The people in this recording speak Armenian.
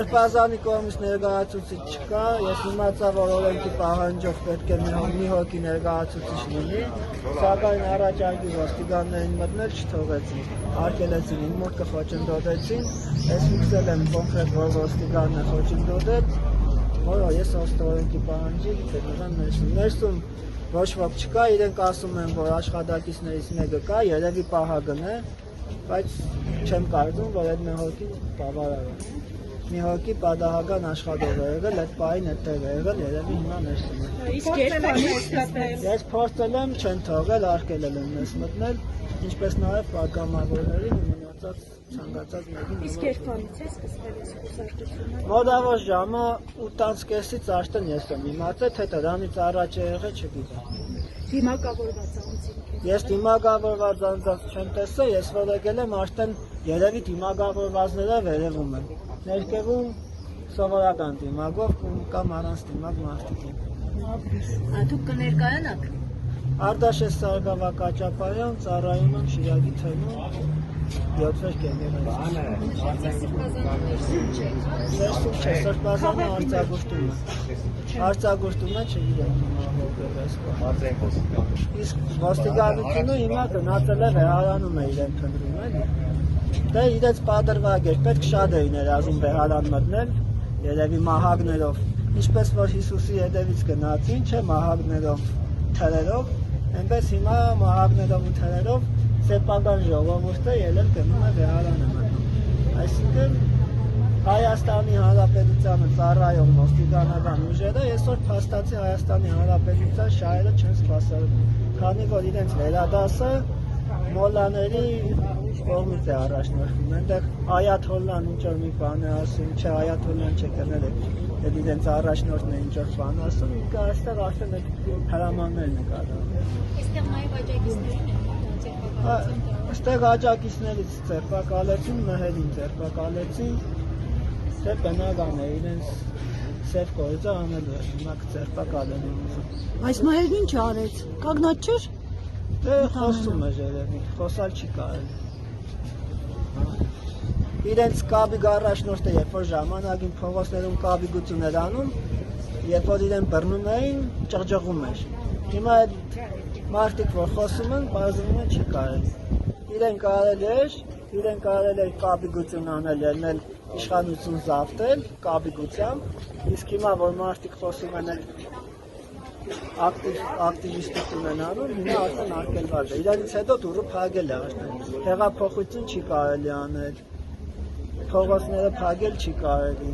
Սրբազանի կողմից ներկայացուցիչ չկա, ես իմացա, որ օրենքի պահանջով պետք է մի հոգի ներկայացուցիչ լինի, սակայն առաջարկի ոստիկաններին մտնել չթողեցին, արգելեցին, իմ մոտ կխոչընդոտեցին, ես ֆիքսել եմ կոնկրետ, որ ոստիկանն է խոչընդոտել, որ ես օրենքի պահանջի ներսում ոչ ոք չկա, իրենք ասում են, որ աշխատակիցներից մեկը կա, երևի պահագն է, բայց չեմ կարծում, որ այդ մի հոգին բավարար է։ Մի հոգի պատահական աշխատող է եղել, այդ պահին այդտեղ է եղել, երևի հիմա ներսում է։ Իսկ երբ Ես փորձել եմ, չեն թողել, արգելել եմ մեզ մտնել, ինչպես նաև պատգամավորներին ու մնացած ցանկացած մեկին։ Իսկ երբանից է սկսվել այս խուսարտությունը։ Մոտավոր ժամը 8:30-ից արդեն ես եմ իմացել, թե դրանից առաջ է եղել, չգիտեմ։ Դիմակավորված անձինք։ Ես դիմակավորված անձանց չեմ տեսել, ես որ եկել եմ արդեն երևի դիմակավորվածները վերևում են։ Ներքևում սովորական դիմակով կամ առանց դիմակ մարդիկ են։ Դուք կներկայանաք։ Արտաշես Սարգսակ Աճապարյան, ծառայում եմ Շիրակի թեմում 7-րդ կենտրոնում։ Ներսում չէ, սրբազանը արձակուրդում է։ Արձակուրդում է, չգիտեմ իսկ ոստիկանությունը հիմա գնացել է վերահրանում է իրեն փնտրում էլի։ Դե իրենց պատրվակ էր, պետք շատ էին երազում վերհարան մտնել, երևի մահագներով, ինչպես որ Հիսուսի հետևից գնացին, չէ մահագներով, թրերով, այնպես հիմա մահագներով ու թրերով սեփական ժողովուրդը ելել գնում է վերհարանը մտնում։ Այսինքն Հայաստանի Հանրապետությանը ծառայող ոստիկանական ուժերը այսօր փաստացի Հայաստանի Հանրապետության շահերը չեն սպասարկում, քանի որ իրենց վերադասը մոլաների կողմից է առաջնորդվում, այնտեղ Այաթոլլան ինչ-որ մի բան է ասում, չէ Այաթոլլան չէ կներեք, այդ իրենց առաջնորդն է ինչ-որ բան ասում, ինքը այստեղ արդեն այդ հրամաններն է կատարում։ Այստեղ նաև աջակիցներին են Այստեղ աջակիցներից ձերբակալեցին, մհերին ձերբակալեցին, թե բնական է իրենց սև կորիձը անելու է, հիմա կձերբակալեն ուզում։ Այս մահերն ինչ արեց, կագնած չէր։ Դե խոսում է երևի, խոսալ չի կարելի։ Իրենց կաբի առաջնորդը երբ որ ժամանակին փողոցներում կաբիգություն էր անում, երբ որ իրեն բռնում էին, ճղճղում էր։ Հիմա այդ մարդիկ որ խոսում են, բարձրում են չի կարելի։ Իրեն կարելի էր կաբիգություն անել, ելնել իշխանություն զավթել կաբիգությամբ, իսկ հիմա որ մարդիկ խոսում են ակտիվիստություն են անում, հիմա արդեն արգելված է։ Իրանից հետո դուրը փակել է արդեն։ Հեղափոխություն չի կարելի անել, փողոցները փակել չի կարելի։